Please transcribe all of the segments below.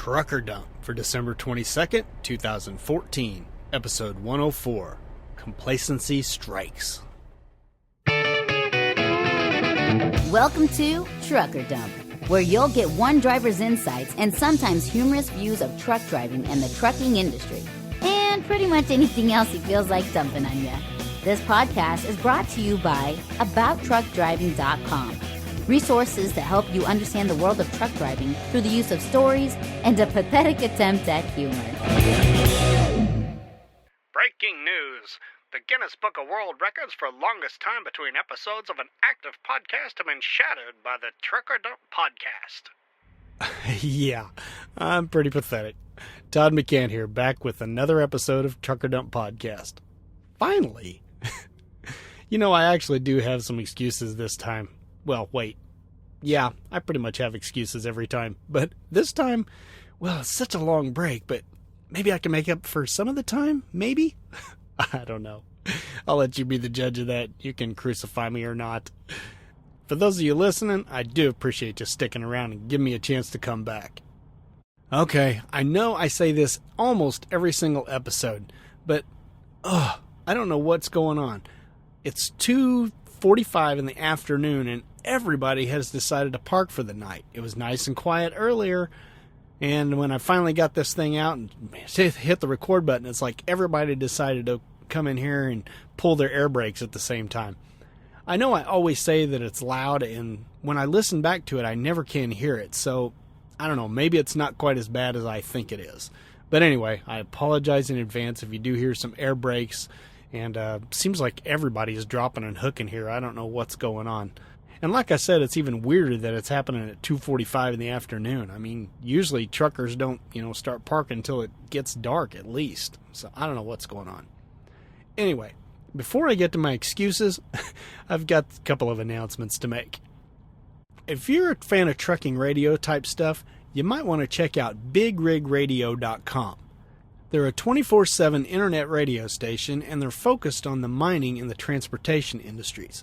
Trucker Dump for December 22nd, 2014, Episode 104, Complacency Strikes. Welcome to Trucker Dump, where you'll get one driver's insights and sometimes humorous views of truck driving and the trucking industry, and pretty much anything else he feels like dumping on you. This podcast is brought to you by AboutTruckDriving.com. Resources that help you understand the world of truck driving through the use of stories and a pathetic attempt at humor. Breaking news. The Guinness Book of World Records for longest time between episodes of an active podcast have been shattered by the Trucker Dump podcast. Yeah, I'm pretty pathetic. Todd McCann here, back with another episode of Trucker Dump Podcast. Finally! I actually do have some excuses this time. Well, wait. Yeah, I pretty much have excuses every time. But this time, well, it's such a long break, but maybe I can make up for some of the time? Maybe? I don't know. I'll let you be the judge of that. You can crucify me or not. For those of you listening, I do appreciate you sticking around and giving me a chance to come back. Okay, I know I say this almost every single episode, but I don't know what's going on. It's 2:45 in the afternoon and everybody has decided to park for the night. It was nice and quiet earlier, and when I finally got this thing out and hit the record button, it's like everybody decided to come in here and pull their air brakes at the same time. I know I always say that it's loud, and when I listen back to it, I never can hear it, so I don't know, maybe it's not quite as bad as I think it is. But anyway, I apologize in advance if you do hear some air brakes, and seems like everybody is dropping and hooking here. I don't know what's going on. And like I said, it's even weirder that it's happening at 2:45 in the afternoon. I mean, usually truckers don't, start parking until it gets dark at least. So I don't know what's going on. Anyway, before I get to my excuses, I've got a couple of announcements to make. If you're a fan of trucking radio type stuff, you might want to check out BigRigRadio.com. They're a 24/7 internet radio station, and they're focused on the mining and the transportation industries.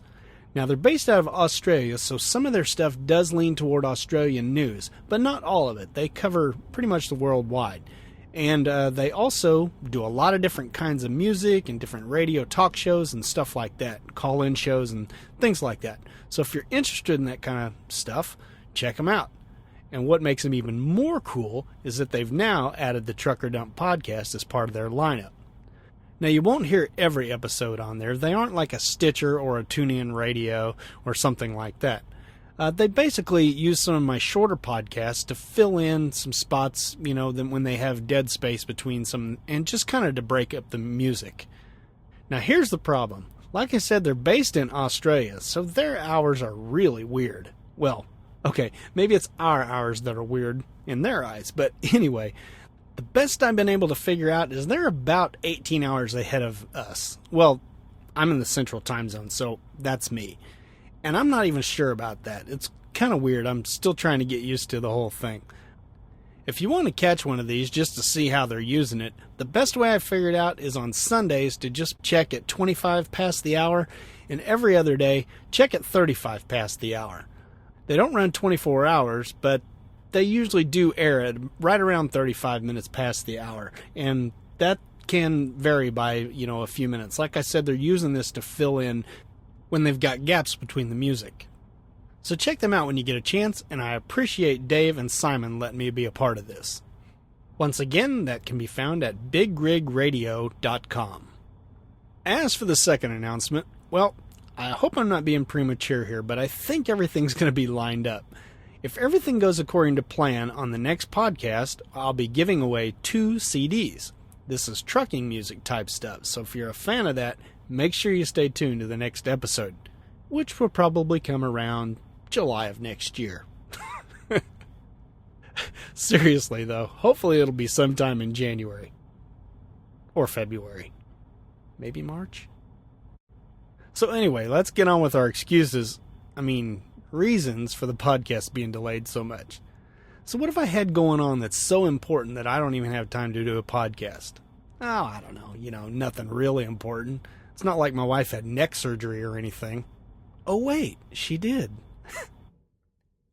Now, they're based out of Australia, so some of their stuff does lean toward Australian news, but not all of it. They cover pretty much the world wide. And they also do a lot of different kinds of music and different radio talk shows and stuff like that, call-in shows and things like that. So if you're interested in that kind of stuff, check them out. And what makes them even more cool is that they've now added the Trucker Dump podcast as part of their lineup. Now, you won't hear every episode on there. They aren't like a Stitcher or a TuneIn Radio or something like that. They basically use some of my shorter podcasts to fill in some spots, when they have dead space between some, and just kind of to break up the music. Now, here's the problem. Like I said, they're based in Australia, so their hours are really weird. Well, okay, maybe it's our hours that are weird in their eyes, but anyway, the best I've been able to figure out is they're about 18 hours ahead of us. Well, I'm in the central time zone, so that's me. And I'm not even sure about that. It's kind of weird. I'm still trying to get used to the whole thing. If you want to catch one of these just to see how they're using it, the best way I've figured out is on Sundays to just check at 25 past the hour, and every other day, check at 35 past the hour. They don't run 24 hours, but they usually do air at right around 35 minutes past the hour, and that can vary by, a few minutes. Like I said, they're using this to fill in when they've got gaps between the music. So check them out when you get a chance, and I appreciate Dave and Simon letting me be a part of this. Once again, that can be found at BigRigRadio.com. As for the second announcement, well, I hope I'm not being premature here, but I think everything's going to be lined up. If everything goes according to plan, on the next podcast, I'll be giving away 2 CDs. This is trucking music type stuff, so if you're a fan of that, make sure you stay tuned to the next episode, which will probably come around July of next year. Seriously, though, hopefully it'll be sometime in January. Or February. Maybe March? So anyway, let's get on with our excuses. Reasons for the podcast being delayed so much. So what have I had going on that's so important that I don't even have time to do a podcast? Oh, I don't know. Nothing really important. It's not like my wife had neck surgery or anything. Oh, wait, she did.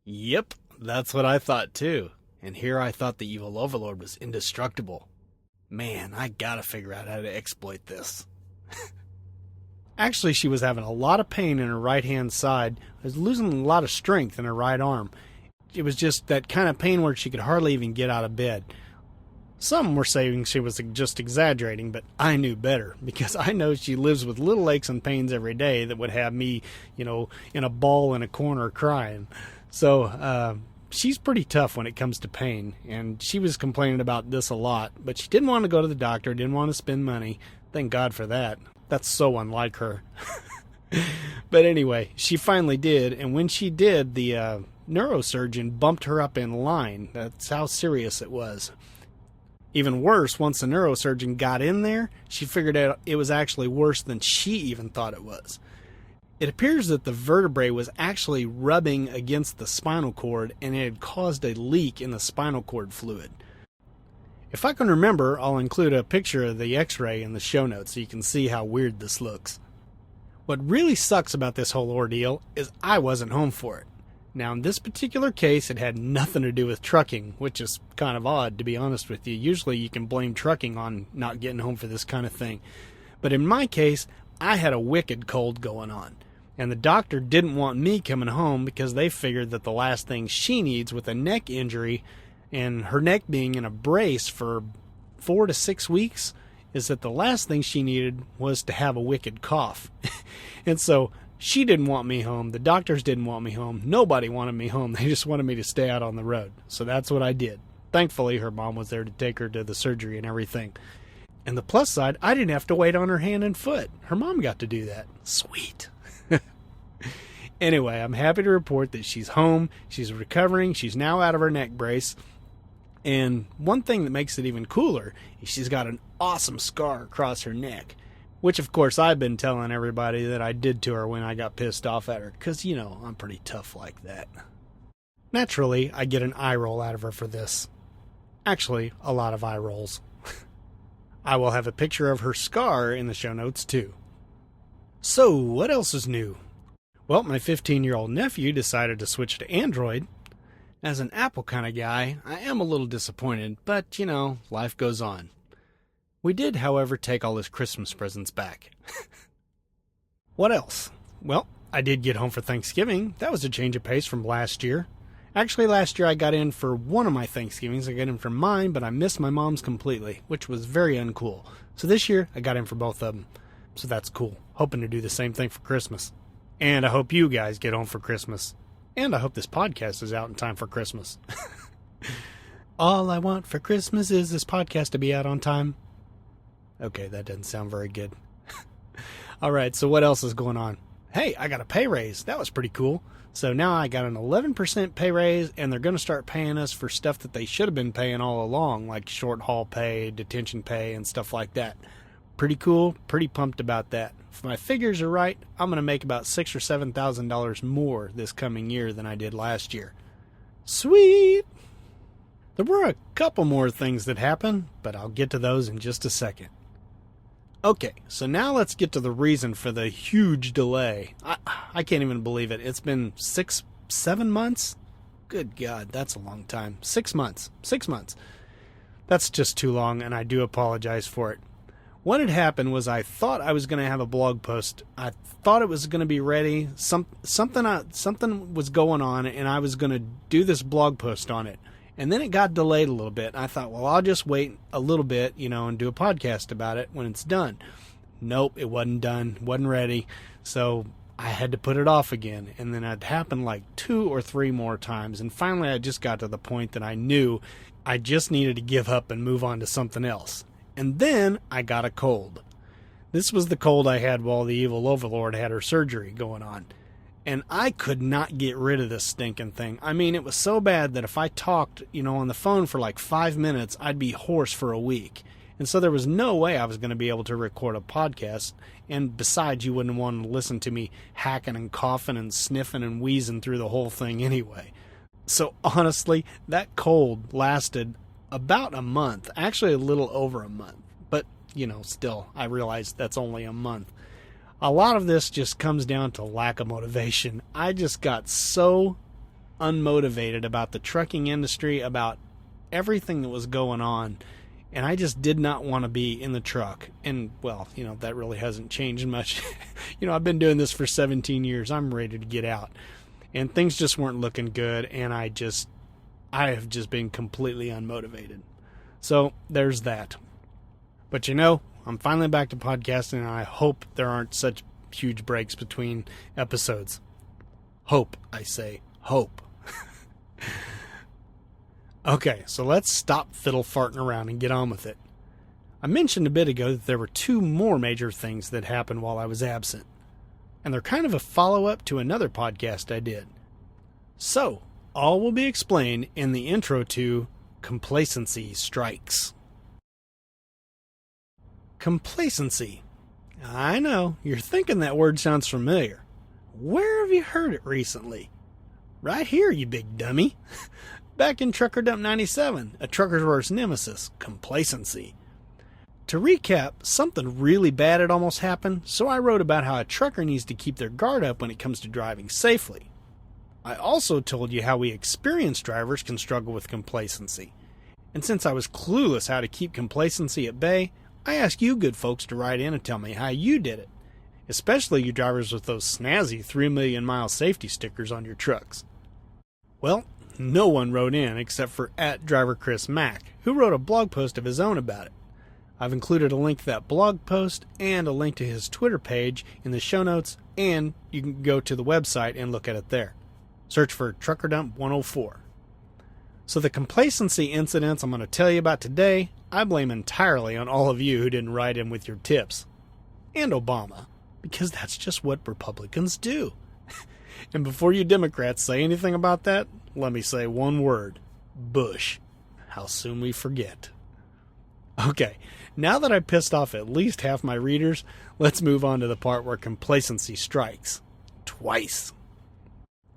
Yep, that's what I thought too. And here I thought the Evil Overlord was indestructible. Man, I gotta figure out how to exploit this. Actually, she was having a lot of pain in her right-hand side. Was losing a lot of strength in her right arm. It was just that kind of pain where she could hardly even get out of bed. Some were saying she was just exaggerating, but I knew better, because I know she lives with little aches and pains every day that would have me, in a ball in a corner crying. So, she's pretty tough when it comes to pain, and she was complaining about this a lot, but she didn't want to go to the doctor, didn't want to spend money. Thank God for that. That's so unlike her. But anyway, she finally did, and when she did, the neurosurgeon bumped her up in line. That's how serious it was. Even worse, once the neurosurgeon got in there, she figured out it was actually worse than she even thought it was. It appears that the vertebrae was actually rubbing against the spinal cord, and it had caused a leak in the spinal cord fluid. If I can remember, I'll include a picture of the x-ray in the show notes so you can see how weird this looks. What really sucks about this whole ordeal is I wasn't home for it. Now, in this particular case, it had nothing to do with trucking, which is kind of odd, to be honest with you. Usually you can blame trucking on not getting home for this kind of thing. But in my case, I had a wicked cold going on. And the doctor didn't want me coming home because they figured that the last thing she needs with a neck injury and her neck being in a brace for 4 to 6 weeks is that the last thing she needed was to have a wicked cough. And so she didn't want me home. The doctors didn't want me home. Nobody wanted me home. They just wanted me to stay out on the road. So that's what I did. Thankfully, her mom was there to take her to the surgery and everything. And the plus side, I didn't have to wait on her hand and foot. Her mom got to do that. Sweet. Anyway, I'm happy to report that she's home. She's recovering. She's now out of her neck brace. And one thing that makes it even cooler is she's got an awesome scar across her neck. Which, of course, I've been telling everybody that I did to her when I got pissed off at her. Because, I'm pretty tough like that. Naturally, I get an eye roll out of her for this. Actually, a lot of eye rolls. I will have a picture of her scar in the show notes, too. So, what else is new? Well, my 15-year-old nephew decided to switch to Android. As an Apple kind of guy, I am a little disappointed, but, life goes on. We did, however, take all his Christmas presents back. What else? Well, I did get home for Thanksgiving. That was a change of pace from last year. Actually, last year I got in for one of my Thanksgivings. I got in for mine, but I missed my mom's completely, which was very uncool. So this year, I got in for both of them. So that's cool. Hoping to do the same thing for Christmas. And I hope you guys get home for Christmas. And I hope this podcast is out in time for Christmas. All I want for Christmas is this podcast to be out on time. Okay, that doesn't sound very good. All right, so what else is going on? Hey, I got a pay raise. That was pretty cool. So now I got an 11% pay raise, and they're going to start paying us for stuff that they should have been paying all along, like short haul pay, detention pay, and stuff like that. Pretty cool. Pretty pumped about that. If my figures are right, I'm going to make about $6,000 or $7,000 more this coming year than I did last year. Sweet! There were a couple more things that happened, but I'll get to those in just a second. Okay, so now let's get to the reason for the huge delay. I can't even believe it. It's been 7 months? Good God, that's a long time. 6 months. 6 months. That's just too long, and I do apologize for it. What had happened was I thought I was going to have a blog post. I thought it was going to be ready. Something was going on, and I was going to do this blog post on it. And then it got delayed a little bit. I thought, well, I'll just wait a little bit, and do a podcast about it when it's done. Nope, it wasn't done. Wasn't ready. So I had to put it off again. And then it happened like 2 or 3 more times. And finally, I just got to the point that I knew I just needed to give up and move on to something else. And then I got a cold. This was the cold I had while the Evil Overlord had her surgery going on. And I could not get rid of this stinking thing. I mean, it was so bad that if I talked, on the phone for like 5 minutes, I'd be hoarse for a week. And so there was no way I was going to be able to record a podcast. And besides, you wouldn't want to listen to me hacking and coughing and sniffing and wheezing through the whole thing anyway. So honestly, that cold lasted about a month. Actually, a little over a month. But, still, I realize that's only a month. A lot of this just comes down to lack of motivation. I just got so unmotivated about the trucking industry, about everything that was going on, and I just did not want to be in the truck. And, well, that really hasn't changed much. I've been doing this for 17 years. I'm ready to get out. And things just weren't looking good, and I have just been completely unmotivated. So, there's that. But I'm finally back to podcasting, and I hope there aren't such huge breaks between episodes. Hope, I say. Hope. Okay, so let's stop fiddle farting around and get on with it. I mentioned a bit ago that there were 2 more major things that happened while I was absent. And they're kind of a follow-up to another podcast I did. So, all will be explained in the intro to Complacency Strikes. Complacency. I know, you're thinking that word sounds familiar. Where have you heard it recently? Right here, you big dummy. Back in Trucker Dump 97, a trucker's worst nemesis, complacency. To recap, something really bad had almost happened, so I wrote about how a trucker needs to keep their guard up when it comes to driving safely. I also told you how we experienced drivers can struggle with complacency. And since I was clueless how to keep complacency at bay, I asked you good folks to write in and tell me how you did it. Especially you drivers with those snazzy 3 million mile safety stickers on your trucks. Well, no one wrote in except for @DriverChrisMac, who wrote a blog post of his own about it. I've included a link to that blog post and a link to his Twitter page in the show notes, and you can go to the website and look at it there. Search for TruckerDump104. So the complacency incidents I'm going to tell you about today, I blame entirely on all of you who didn't write in with your tips. And Obama, because that's just what Republicans do. And before you Democrats say anything about that, let me say one word. Bush. How soon we forget. Okay, now that I pissed off at least half my readers, let's move on to the part where complacency strikes. Twice.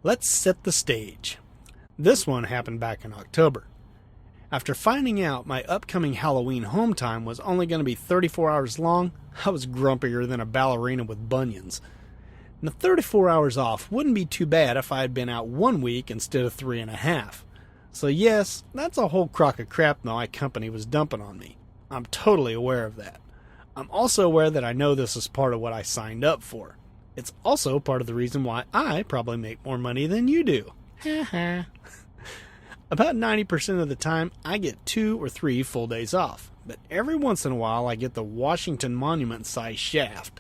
Let's set the stage. This one happened back in October. After finding out my upcoming Halloween home time was only going to be 34 hours long, I was grumpier than a ballerina with bunions. And the 34 hours off wouldn't be too bad if I had been out 1 week instead of 3.5. So yes, that's a whole crock of crap my company was dumping on me. I'm totally aware of that. I'm also aware that I know this is part of what I signed up for. It's also part of the reason why I probably make more money than you do. About 90% of the time, I get 2 or 3 full days off. But every once in a while, I get the Washington Monument-sized shaft.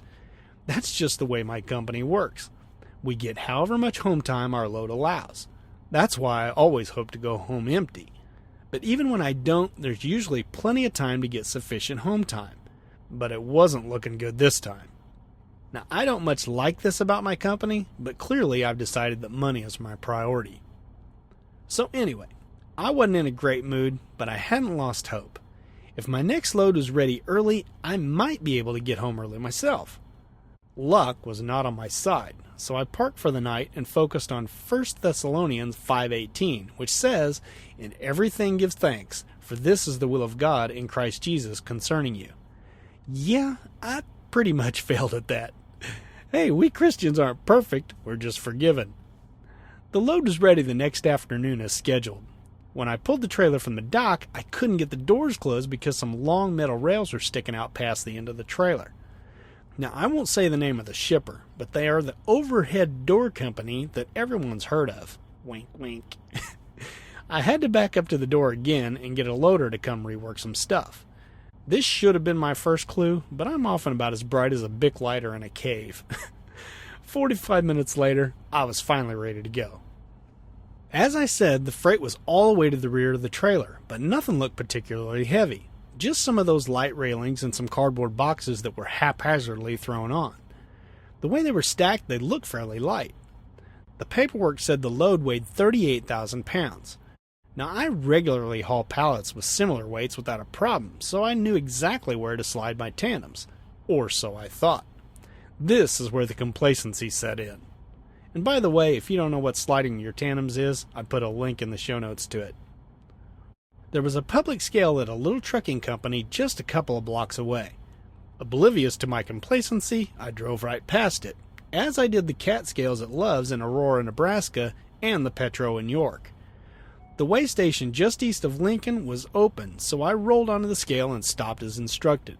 That's just the way my company works. We get however much home time our load allows. That's why I always hope to go home empty. But even when I don't, there's usually plenty of time to get sufficient home time. But it wasn't looking good this time. Now, I don't much like this about my company, but clearly I've decided that money is my priority. So anyway, I wasn't in a great mood, but I hadn't lost hope. If my next load was ready early, I might be able to get home early myself. Luck was not on my side, so I parked for the night and focused on 1 Thessalonians 5:18, which says, "In everything give thanks, for this is the will of God in Christ Jesus concerning you." Yeah, I pretty much failed at that. Hey, we Christians aren't perfect, we're just forgiven. The load was ready the next afternoon as scheduled. When I pulled the trailer from the dock, I couldn't get the doors closed because some long metal rails were sticking out past the end of the trailer. Now, I won't say the name of the shipper, but they are the overhead door company that everyone's heard of. Wink, wink. I had to back up to the door again and get a loader to come rework some stuff. This should have been my first clue, but I'm often about as bright as a Bic lighter in a cave. 45 minutes later, I was finally ready to go. As I said, the freight was all the way to the rear of the trailer, but nothing looked particularly heavy. Just some of those light railings and some cardboard boxes that were haphazardly thrown on. The way they were stacked, they looked fairly light. The paperwork said the load weighed 38,000 pounds. Now, I regularly haul pallets with similar weights without a problem, so I knew exactly where to slide my tandems. Or so I thought. This is where the complacency set in. And by the way, if you don't know what sliding your tandems is, I put a link in the show notes to it. There was a public scale at a little trucking company just a couple of blocks away. Oblivious to my complacency, I drove right past it, as I did the cat scales at Love's in Aurora, Nebraska, and the Petro in York. The weigh station just east of Lincoln was open, so I rolled onto the scale and stopped as instructed.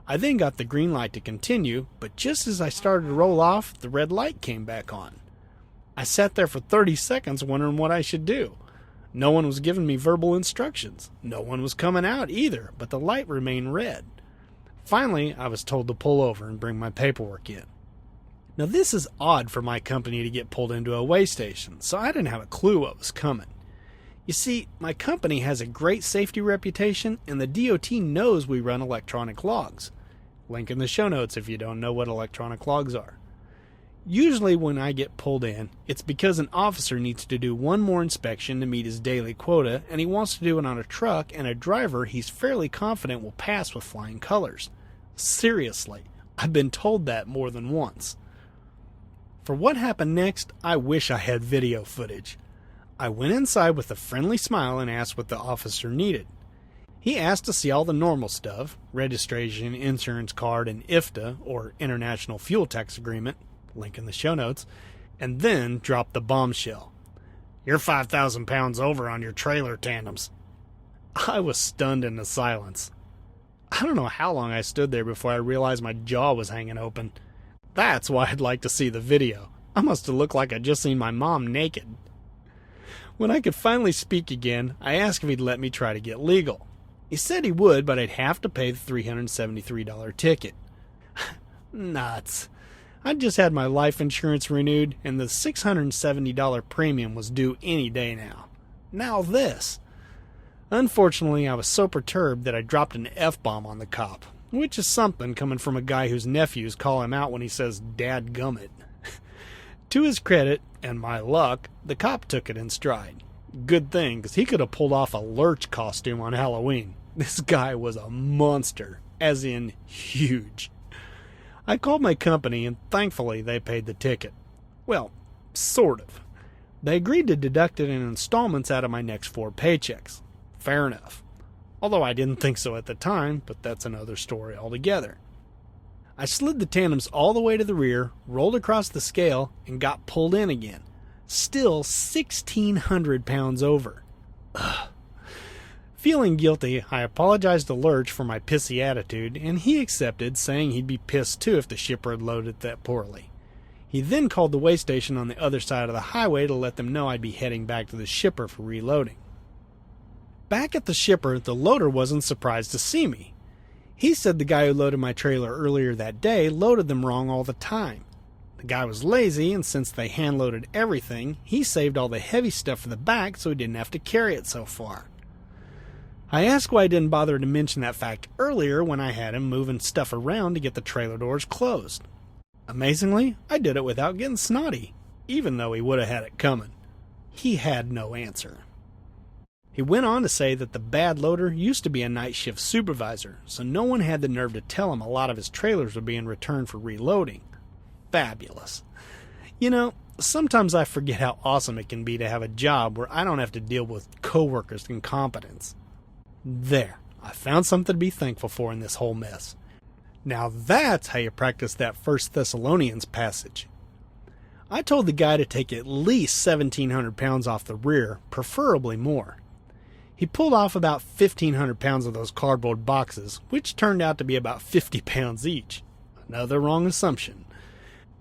I then got the green light to continue, but just as I started to roll off, the red light came back on. I sat there for 30 seconds wondering what I should do. No one was giving me verbal instructions. No one was coming out either, but the light remained red. Finally, I was told to pull over and bring my paperwork in. Now this is odd for my company to get pulled into a weigh station, so I didn't have a clue what was coming. You see, my company has a great safety reputation, and the DOT knows we run electronic logs. Link in the show notes if you don't know what electronic logs are. Usually when I get pulled in, it's because an officer needs to do one more inspection to meet his daily quota, and he wants to do it on a truck and a driver he's fairly confident will pass with flying colors. Seriously, I've been told that more than once. For what happened next, I wish I had video footage. I went inside with a friendly smile and asked what the officer needed. He asked to see all the normal stuff, registration, insurance card, and IFTA, or International Fuel Tax Agreement, link in the show notes, and then dropped the bombshell. You're 5,000 pounds over on your trailer tandems. I was stunned into silence. I don't know how long I stood there before I realized my jaw was hanging open. That's why I'd like to see the video. I must have looked like I'd just seen my mom naked. When I could finally speak again, I asked if he'd let me try to get legal. He said he would, but I'd have to pay the $373 ticket. Nuts. I'd just had my life insurance renewed, and the $670 premium was due any day now. Now this. Unfortunately, I was so perturbed that I dropped an F-bomb on the cop, which is something coming from a guy whose nephews call him out when he says "dadgummit." To his credit, and my luck, the cop took it in stride. Good thing, because he could have pulled off a lurch costume on Halloween. This guy was a monster, as in huge. I called my company, and thankfully they paid the ticket. Well, sort of. They agreed to deduct it in installments out of my next 4 paychecks. Fair enough. Although I didn't think so at the time, but that's another story altogether. I slid the tandems all the way to the rear, rolled across the scale, and got pulled in again. Still 1,600 pounds over. Ugh. Feeling guilty, I apologized to Lurch for my pissy attitude, and he accepted, saying he'd be pissed too if the shipper had loaded that poorly. He then called the weigh station on the other side of the highway to let them know I'd be heading back to the shipper for reloading. Back at the shipper, the loader wasn't surprised to see me. He said the guy who loaded my trailer earlier that day loaded them wrong all the time. The guy was lazy, and since they hand-loaded everything, he saved all the heavy stuff for the back so he didn't have to carry it so far. I asked why I didn't bother to mention that fact earlier when I had him moving stuff around to get the trailer doors closed. Amazingly, I did it without getting snotty, even though he would have had it coming. He had no answer. He went on to say that the bad loader used to be a night shift supervisor, so no one had the nerve to tell him a lot of his trailers were being returned for reloading. Fabulous. You know, sometimes I forget how awesome it can be to have a job where I don't have to deal with coworkers' incompetence. There, I found something to be thankful for in this whole mess. Now that's how you practice that 1 Thessalonians passage. I told the guy to take at least 1,700 pounds off the rear, preferably more. He pulled off about 1,500 pounds of those cardboard boxes, which turned out to be about 50 pounds each. Another wrong assumption.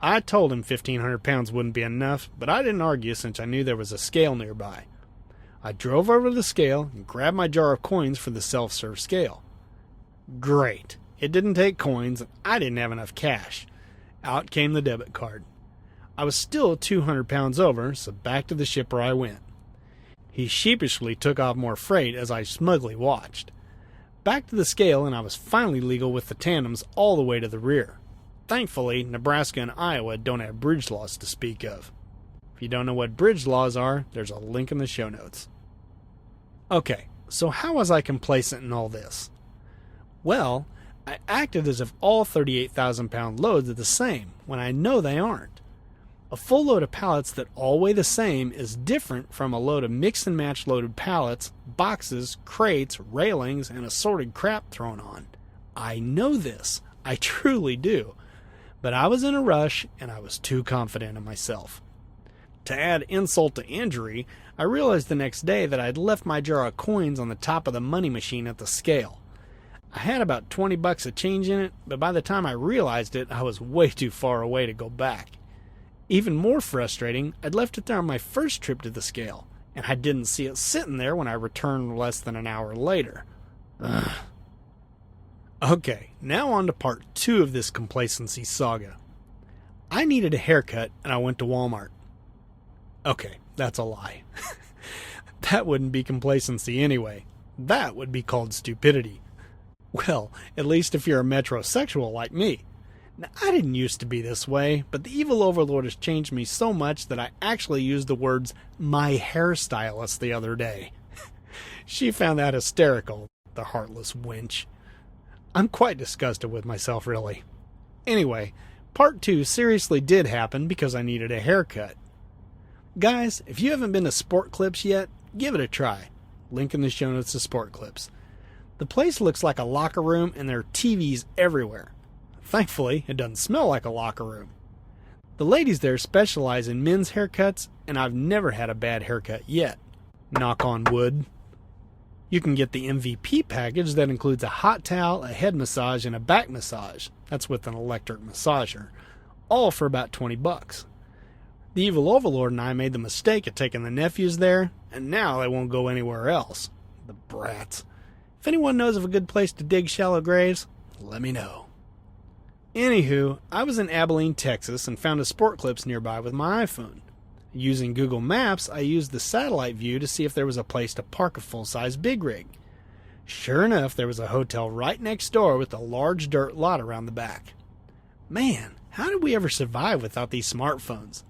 I told him 1,500 pounds wouldn't be enough, but I didn't argue since I knew there was a scale nearby. I drove over to the scale and grabbed my jar of coins for the self-serve scale. Great. It didn't take coins, and I didn't have enough cash. Out came the debit card. I was still 200 pounds over, so back to the shipper I went. He sheepishly took off more freight as I smugly watched. Back to the scale, and I was finally legal with the tandems all the way to the rear. Thankfully, Nebraska and Iowa don't have bridge laws to speak of. If you don't know what bridge laws are, there's a link in the show notes. Okay, so how was I complacent in all this? Well, I acted as if all 38,000-pound loads are the same, when I know they aren't. A full load of pallets that all weigh the same is different from a load of mix and match loaded pallets, boxes, crates, railings, and assorted crap thrown on. I know this. I truly do. But I was in a rush, and I was too confident in myself. To add insult to injury, I realized the next day that I'd left my jar of coins on the top of the money machine at the scale. I had about $20 of change in it, but by the time I realized it, I was way too far away to go back. Even more frustrating, I'd left it there on my first trip to the scale, and I didn't see it sitting there when I returned less than an hour later. Ugh. Okay, now on to part 2 of this complacency saga. I needed a haircut, and I went to Walmart. Okay, that's a lie. That wouldn't be complacency anyway. That would be called stupidity. Well, at least if you're a metrosexual like me. Now, I didn't used to be this way, but the Evil Overlord has changed me so much that I actually used the words "my hairstylist" the other day. She found that hysterical, the heartless wench. I'm quite disgusted with myself, really. Anyway, part 2 seriously did happen because I needed a haircut. Guys, if you haven't been to Sport Clips yet, give it a try. Link in the show notes to Sport Clips. The place looks like a locker room and there are TVs everywhere. Thankfully, it doesn't smell like a locker room. The ladies there specialize in men's haircuts, and I've never had a bad haircut yet. Knock on wood. You can get the MVP package that includes a hot towel, a head massage, and a back massage. That's with an electric massager. All for about $20. The Evil Overlord and I made the mistake of taking the nephews there, and now they won't go anywhere else. The brats. If anyone knows of a good place to dig shallow graves, let me know. Anywho, I was in Abilene, Texas, and found a Sport Clips nearby with my iPhone. Using Google Maps, I used the satellite view to see if there was a place to park a full-size big rig. Sure enough, there was a hotel right next door with a large dirt lot around the back. Man, how did we ever survive without these smartphones?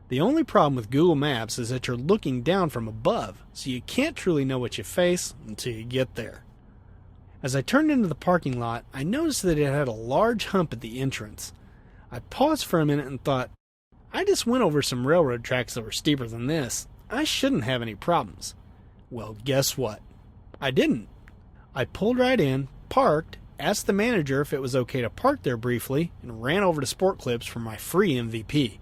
The only problem with Google Maps is that you're looking down from above, so you can't truly know what you face until you get there. As I turned into the parking lot, I noticed that it had a large hump at the entrance. I paused for a minute and thought, I just went over some railroad tracks that were steeper than this. I shouldn't have any problems. Well, guess what? I didn't. I pulled right in, parked, asked the manager if it was okay to park there briefly, and ran over to Sport Clips for my free MVP.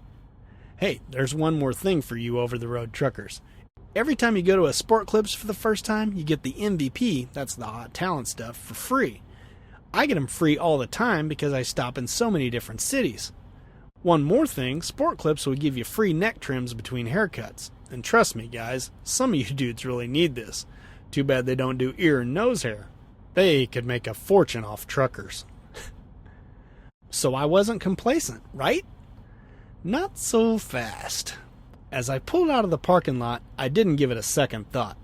Hey, there's one more thing for you over-the-road truckers. Every time you go to a Sport Clips for the first time, you get the MVP, that's the hot talent stuff, for free. I get them free all the time because I stop in so many different cities. One more thing, Sport Clips will give you free neck trims between haircuts. And trust me, guys, some of you dudes really need this. Too bad they don't do ear and nose hair. They could make a fortune off truckers. So I wasn't complacent, right? Not so fast. As I pulled out of the parking lot, I didn't give it a second thought.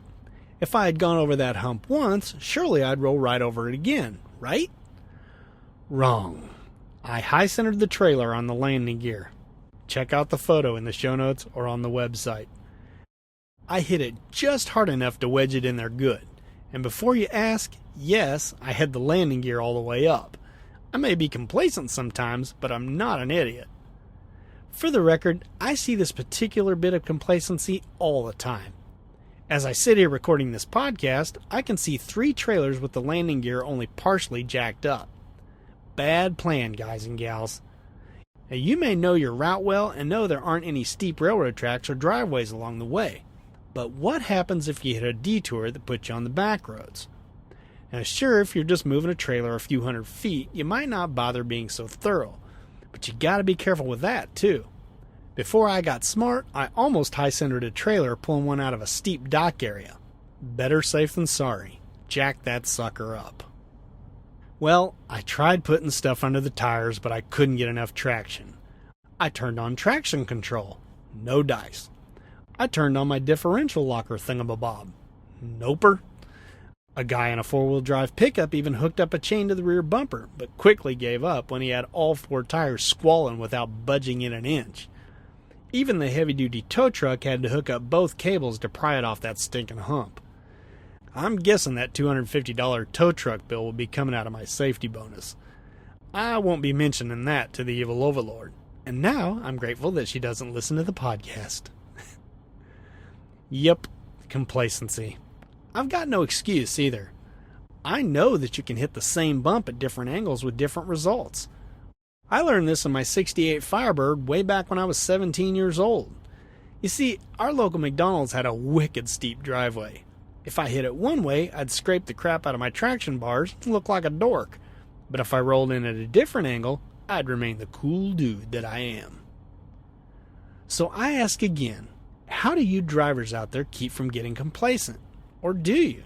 If I had gone over that hump once, surely I'd roll right over it again, right? Wrong. I high-centered the trailer on the landing gear. Check out the photo in the show notes or on the website. I hit it just hard enough to wedge it in there good. And before you ask, yes, I had the landing gear all the way up. I may be complacent sometimes, but I'm not an idiot. For the record, I see this particular bit of complacency all the time. As I sit here recording this podcast, I can see 3 trailers with the landing gear only partially jacked up. Bad plan, guys and gals. Now, you may know your route well and know there aren't any steep railroad tracks or driveways along the way. But what happens if you hit a detour that puts you on the back roads? Now sure, if you're just moving a trailer a few hundred feet, you might not bother being so thorough. But you gotta be careful with that, too. Before I got smart, I almost high-centered a trailer pulling one out of a steep dock area. Better safe than sorry. Jack that sucker up. Well, I tried putting stuff under the tires, but I couldn't get enough traction. I turned on traction control. No dice. I turned on my differential locker thingamabob. Noper. A guy in a 4-wheel drive pickup even hooked up a chain to the rear bumper, but quickly gave up when he had all 4 tires squalling without budging in an inch. Even the heavy-duty tow truck had to hook up both cables to pry it off that stinking hump. I'm guessing that $250 tow truck bill will be coming out of my safety bonus. I won't be mentioning that to the Evil Overlord. And now I'm grateful that she doesn't listen to the podcast. Yep, complacency. I've got no excuse either. I know that you can hit the same bump at different angles with different results. I learned this in my '68 Firebird way back when I was 17 years old. You see, our local McDonald's had a wicked steep driveway. If I hit it one way, I'd scrape the crap out of my traction bars and look like a dork. But if I rolled in at a different angle, I'd remain the cool dude that I am. So I ask again, how do you drivers out there keep from getting complacent? Or do you?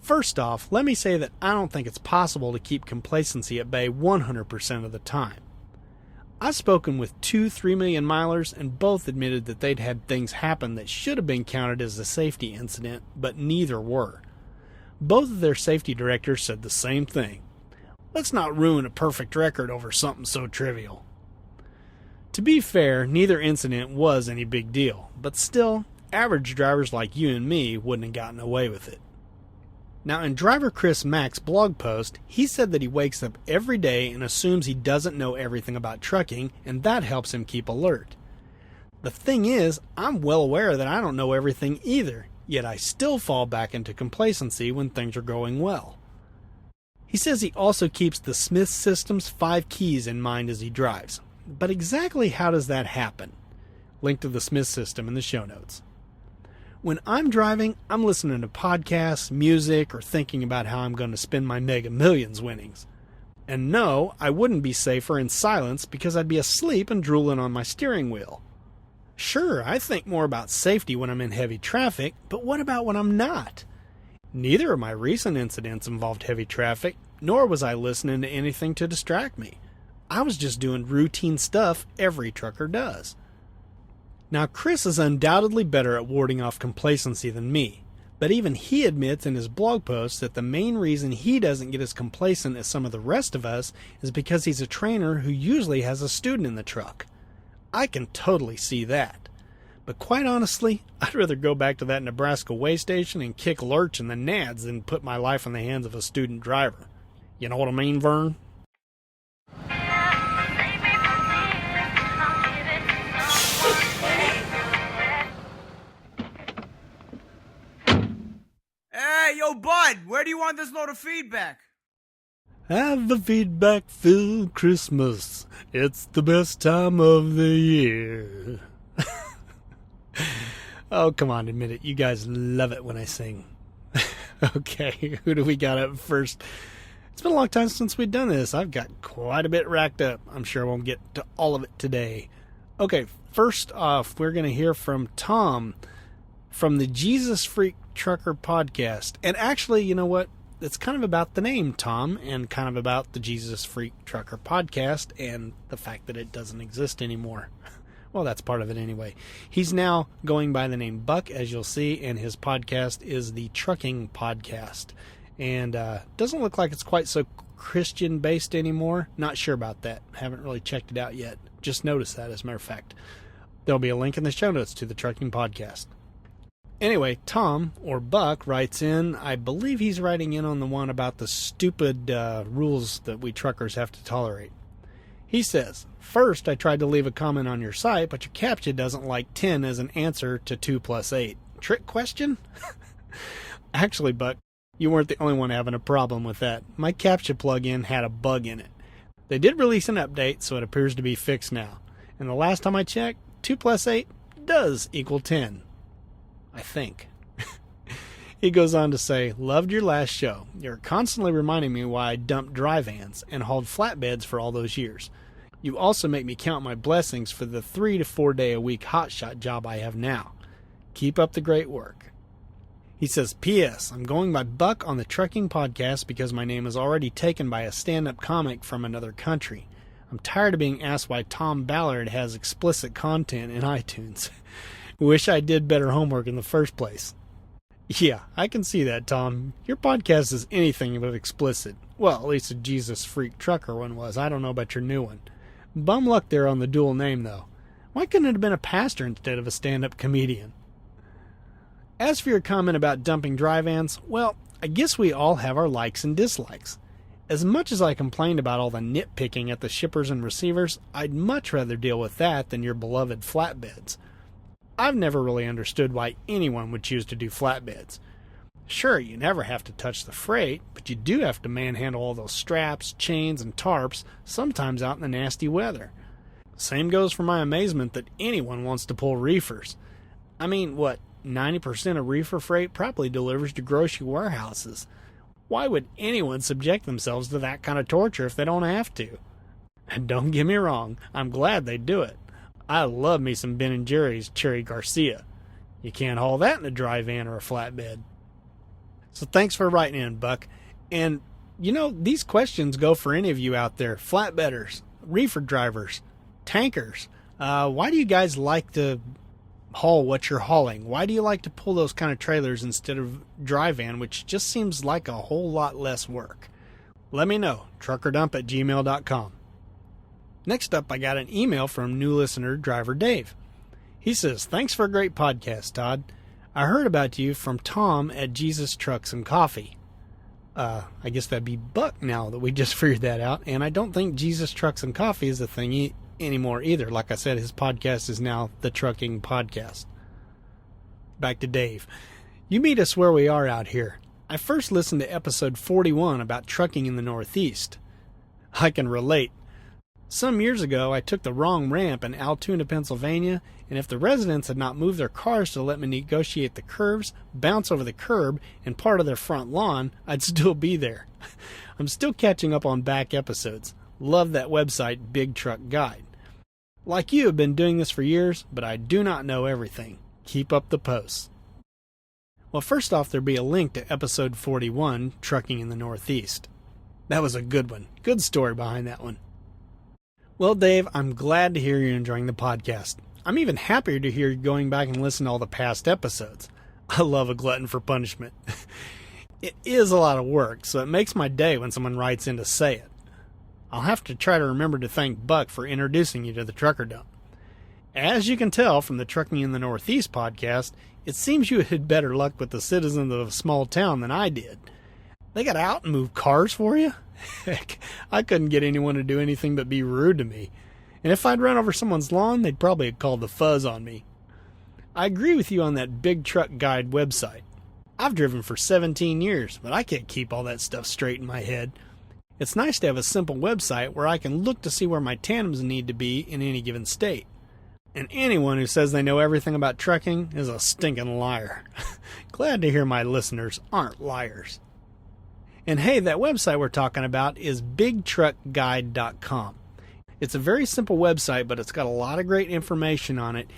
First off, let me say that I don't think it's possible to keep complacency at bay 100% of the time. I've spoken with 2 3 million milers, and both admitted that they'd had things happen that should have been counted as a safety incident, but neither were. Both of their safety directors said the same thing. Let's not ruin a perfect record over something so trivial. To be fair, neither incident was any big deal, but still, average drivers like you and me wouldn't have gotten away with it. Now, in Driver Chris Mack's blog post, he said that he wakes up every day and assumes he doesn't know everything about trucking, and that helps him keep alert. The thing is, I'm well aware that I don't know everything either, yet I still fall back into complacency when things are going well. He says he also keeps the Smith System's 5 keys in mind as he drives. But exactly how does that happen? Link to the Smith System in the show notes. When I'm driving, I'm listening to podcasts, music, or thinking about how I'm going to spend my Mega Millions winnings. And no, I wouldn't be safer in silence because I'd be asleep and drooling on my steering wheel. Sure, I think more about safety when I'm in heavy traffic, but what about when I'm not? Neither of my recent incidents involved heavy traffic, nor was I listening to anything to distract me. I was just doing routine stuff every trucker does. Now, Chris is undoubtedly better at warding off complacency than me, but even he admits in his blog post that the main reason he doesn't get as complacent as some of the rest of us is because he's a trainer who usually has a student in the truck. I can totally see that. But quite honestly, I'd rather go back to that Nebraska way station and kick lurch in the nads than put my life in the hands of a student driver. You know what I mean, Vern? Hey, yo, bud, where do you want this load of feedback? Have a feedback-filled Christmas. It's the best time of the year. Oh, come on, admit it. You guys love it when I sing. Okay, who do we got up first? It's been a long time since we've done this. I've got quite a bit racked up. I'm sure I won't get to all of it today. Okay, first off, we're going to hear from Tom from the Jesus Freak Trucker podcast. And actually, you know what? It's kind of about the name Tom and kind of about the Jesus Freak Trucker podcast and the fact that it doesn't exist anymore. Well, that's part of it anyway. He's now going by the name Buck, as you'll see, and his podcast is the Trucking Podcast. And doesn't look like it's quite so Christian-based anymore. Not sure about that. Haven't really checked it out yet. Just noticed that, as a matter of fact. There'll be a link in the show notes to the Trucking Podcast. Anyway, Tom, or Buck, writes in. I believe he's writing in on the one about the stupid rules that we truckers have to tolerate. He says, first, I tried to leave a comment on your site, but your CAPTCHA doesn't like 10 as an answer to 2 plus 8. Trick question? Actually, Buck, you weren't the only one having a problem with that. My CAPTCHA plugin had a bug in it. They did release an update, so it appears to be fixed now. And the last time I checked, 2 plus 8 does equal 10. I think. He goes on to say, loved your last show. You're constantly reminding me why I dumped dry vans and hauled flatbeds for all those years. You also make me count my blessings for the 3 to 4 day a week hotshot job I have now. Keep up the great work. He says, P.S. I'm going by Buck on the Trucking Podcast because my name is already taken by a stand-up comic from another country. I'm tired of being asked why Tom Ballard has explicit content in iTunes. Wish I did better homework in the first place. Yeah, I can see that, Tom. Your podcast is anything but explicit. Well, at least the Jesus Freak Trucker one was. I don't know about your new one. Bum luck there on the dual name, though. Why couldn't it have been a pastor instead of a stand-up comedian? As for your comment about dumping dry vans, well, I guess we all have our likes and dislikes. As much as I complained about all the nitpicking at the shippers and receivers, I'd much rather deal with that than your beloved flatbeds. I've never really understood why anyone would choose to do flatbeds. Sure, you never have to touch the freight, but you do have to manhandle all those straps, chains, and tarps, sometimes out in the nasty weather. Same goes for my amazement that anyone wants to pull reefers. I mean, what, 90% of reefer freight probably delivers to grocery warehouses. Why would anyone subject themselves to that kind of torture if they don't have to? And don't get me wrong, I'm glad they do it. I love me some Ben & Jerry's Cherry Garcia. You can't haul that in a dry van or a flatbed. So thanks for writing in, Buck. And, you know, these questions go for any of you out there, flatbedders, reefer drivers, tankers. Why do you guys like to haul what you're hauling? Why do you like to pull those kind of trailers instead of dry van, which just seems like a whole lot less work? Let me know. truckerdump@gmail.com. Next up, I got an email from new listener, Driver Dave. He says, thanks for a great podcast, Todd. I heard about you from Tom at Jesus Trucks and Coffee. I guess that'd be Buck now that we just figured that out. And I don't think Jesus Trucks and Coffee is a thing anymore either. Like I said, his podcast is now the Trucking Podcast. Back to Dave. You meet us where we are out here. I first listened to episode 41 about trucking in the Northeast. I can relate. Some years ago, I took the wrong ramp in Altoona, Pennsylvania, and if the residents had not moved their cars to let me negotiate the curves, bounce over the curb, and part of their front lawn, I'd still be there. I'm still catching up on back episodes. Love that website, Big Truck Guide. Like you, have been doing this for years, but I do not know everything. Keep up the posts. Well, first off, there'll be a link to episode 41, Trucking in the Northeast. That was a good one. Good story behind that one. Well, Dave, I'm glad to hear you're enjoying the podcast. I'm even happier to hear you going back and listen to all the past episodes. I love a glutton for punishment. It is a lot of work, so it makes my day when someone writes in to say it. I'll have to try to remember to thank Buck for introducing you to the Trucker Dump. As you can tell from the Trucking in the Northeast podcast, it seems you had better luck with the citizens of a small town than I did. They got out and moved cars for you? Heck, I couldn't get anyone to do anything but be rude to me. And if I'd run over someone's lawn, they'd probably have called the fuzz on me. I agree with you on that Big Truck Guide website. I've driven for 17 years, but I can't keep all that stuff straight in my head. It's nice to have a simple website where I can look to see where my tandems need to be in any given state. And anyone who says they know everything about trucking is a stinking liar. Glad to hear my listeners aren't liars. And hey, that website we're talking about is bigtruckguide.com. It's a very simple website, but it's got a lot of great information on it.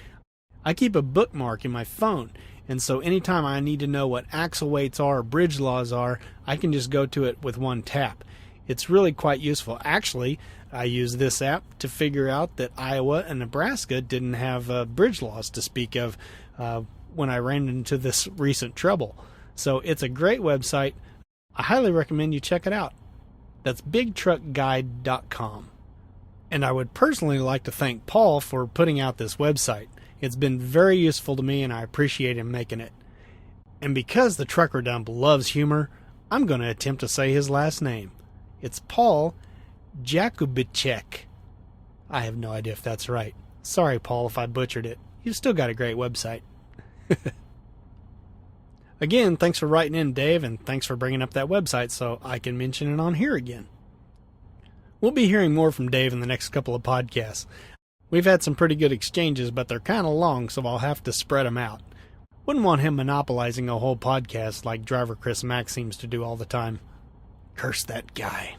I keep a bookmark in my phone, and so anytime I need to know what axle weights are or bridge laws are, I can just go to it with one tap. It's really quite useful. Actually, I use this app to figure out that Iowa and Nebraska didn't have bridge laws to speak of when I ran into this recent trouble. So it's a great website. I highly recommend you check it out. That's bigtruckguide.com. And I would personally like to thank Paul for putting out this website. It's been very useful to me and I appreciate him making it. And because the Trucker Dump loves humor, I'm going to attempt to say his last name. It's Paul Jakubicek. I have no idea if that's right. Sorry, Paul, if I butchered it. You've still got a great website. Again, thanks for writing in, Dave, and thanks for bringing up that website so I can mention it on here again. We'll be hearing more from Dave in the next couple of podcasts. We've had some pretty good exchanges, but they're kind of long, so I'll have to spread them out. Wouldn't want him monopolizing a whole podcast like driver Chris Mack seems to do all the time. Curse that guy.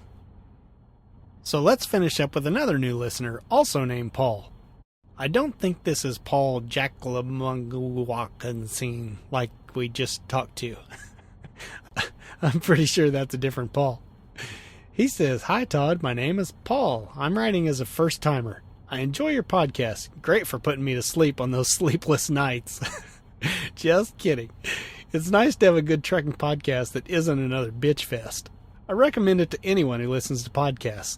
So let's finish up with another new listener, also named Paul. I don't think this is Paul Jacklamaguakansin like we just talked to. I'm pretty sure that's a different Paul. He says, "Hi Todd, my name is Paul. I'm writing as a first-timer. I enjoy your podcast. Great for putting me to sleep on those sleepless nights." Just kidding. It's nice to have a good trucking podcast that isn't another bitch fest. I recommend it to anyone who listens to podcasts.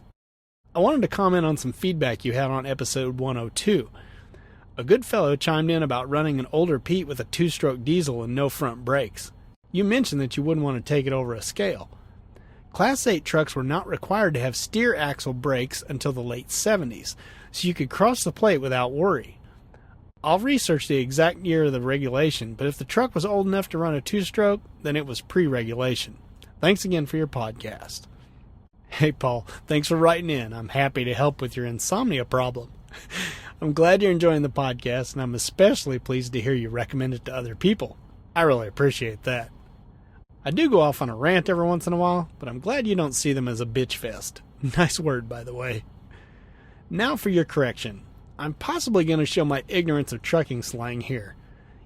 I wanted to comment on some feedback you had on episode 102. A good fellow chimed in about running an older Pete with a 2-stroke diesel and no front brakes. You mentioned that you wouldn't want to take it over a scale. Class 8 trucks were not required to have steer axle brakes until the late 70s, so you could cross the plate without worry. I'll research the exact year of the regulation, but if the truck was old enough to run a 2-stroke, then it was pre-regulation. Thanks again for your podcast. Hey, Paul, thanks for writing in. I'm happy to help with your insomnia problem. I'm glad you're enjoying the podcast, and I'm especially pleased to hear you recommend it to other people. I really appreciate that. I do go off on a rant every once in a while, but I'm glad you don't see them as a bitch fest. Nice word, by the way. Now for your correction. I'm possibly going to show my ignorance of trucking slang here.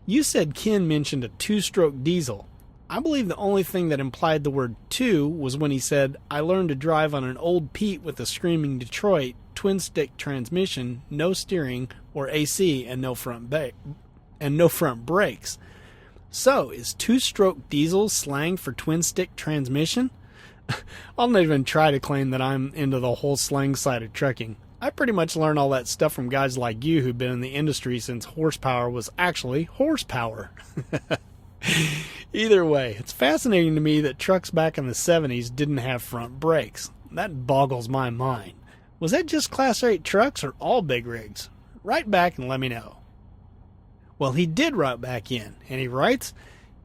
You said Ken mentioned a two-stroke diesel. I believe the only thing that implied the word two was when he said, I learned to drive on an old Pete with a screaming Detroit, twin-stick transmission, no steering or AC, and no front brakes. So, is two-stroke diesel slang for twin-stick transmission? I'll not even try to claim that I'm into the whole slang side of trucking. I pretty much learned all that stuff from guys like you who've been in the industry since horsepower was actually horsepower. Either way, it's fascinating to me that trucks back in the 70s didn't have front brakes. That boggles my mind. Was that just Class 8 trucks or all big rigs? Write back and let me know. Well, he did write back in, and he writes,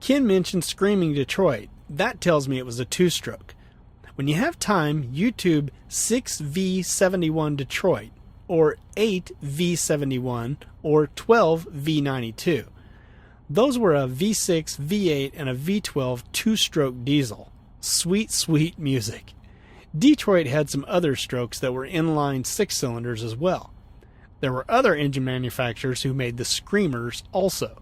Ken mentioned Screaming Detroit. That tells me it was a two-stroke. When you have time, YouTube 6V71 Detroit, or 8V71, or 12V92. Those were a V6, V8, and a V12 two-stroke diesel. Sweet, sweet music. Detroit had some other strokes that were inline six-cylinders as well. There were other engine manufacturers who made the Screamers also.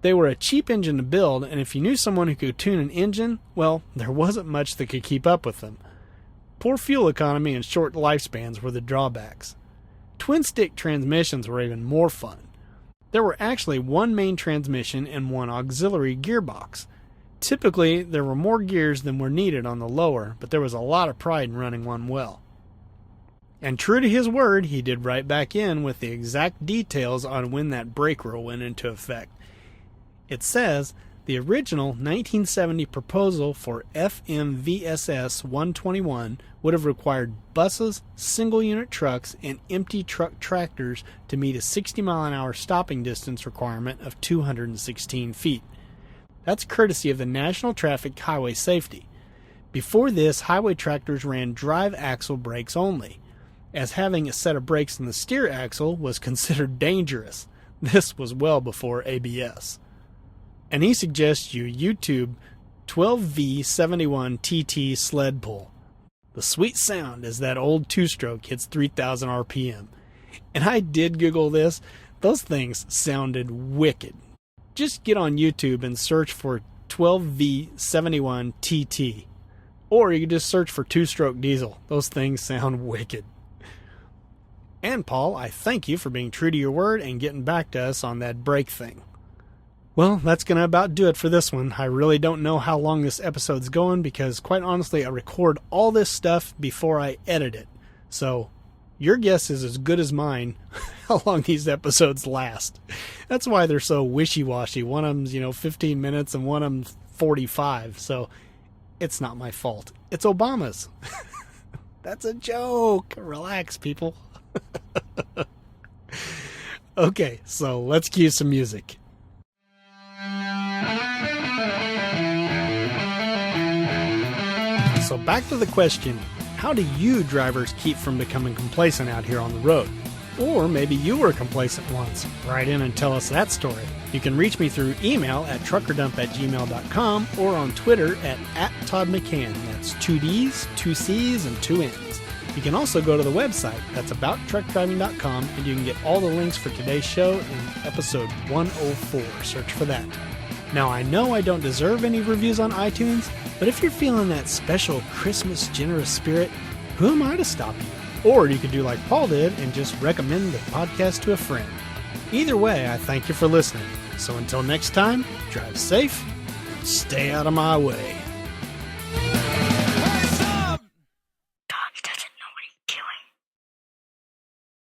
They were a cheap engine to build, and if you knew someone who could tune an engine, well, there wasn't much that could keep up with them. Poor fuel economy and short lifespans were the drawbacks. Twin-stick transmissions were even more fun. There were actually one main transmission and one auxiliary gearbox. Typically, there were more gears than were needed on the lower, but there was a lot of pride in running one well. And true to his word, he did write back in with the exact details on when that brake rule went into effect. It says, the original 1970 proposal for FMVSS 121 would have required buses, single-unit trucks, and empty truck tractors to meet a 60-mile-an-hour stopping distance requirement of 216 feet. That's courtesy of the National Traffic Highway Safety. Before this, highway tractors ran drive axle brakes only, as having a set of brakes in the steer axle was considered dangerous. This was well before ABS. And he suggests you YouTube 12V71 TT sled pull. The sweet sound as that old two-stroke hits 3,000 RPM. And I did Google this. Those things sounded wicked. Just get on YouTube and search for 12V71 TT. Or you can just search for two-stroke diesel. Those things sound wicked. And Paul, I thank you for being true to your word and getting back to us on that brake thing. Well, that's going to about do it for this one. I really don't know how long this episode's going because, quite honestly, I record all this stuff before I edit it. So, your guess is as good as mine how long these episodes last. That's why they're so wishy-washy. One of them's, 15 minutes and one of them's 45. So, it's not my fault. It's Obama's. That's a joke. Relax, people. Okay, so let's cue some music. So back to the question, how do you drivers keep from becoming complacent out here on the road? Or maybe you were complacent once. Write in and tell us that story. You can reach me through email at truckerdump@gmail.com or on Twitter at @ToddMcCann. That's 2 D's, 2 C's, and 2 N's. You can also go to the website, that's abouttruckdriving.com, and you can get all the links for today's show in episode 104. Search for that. Now, I know I don't deserve any reviews on iTunes, but if you're feeling that special Christmas generous spirit, who am I to stop you? Or you could do like Paul did and just recommend the podcast to a friend. Either way, I thank you for listening. So until next time, drive safe, stay out of my way.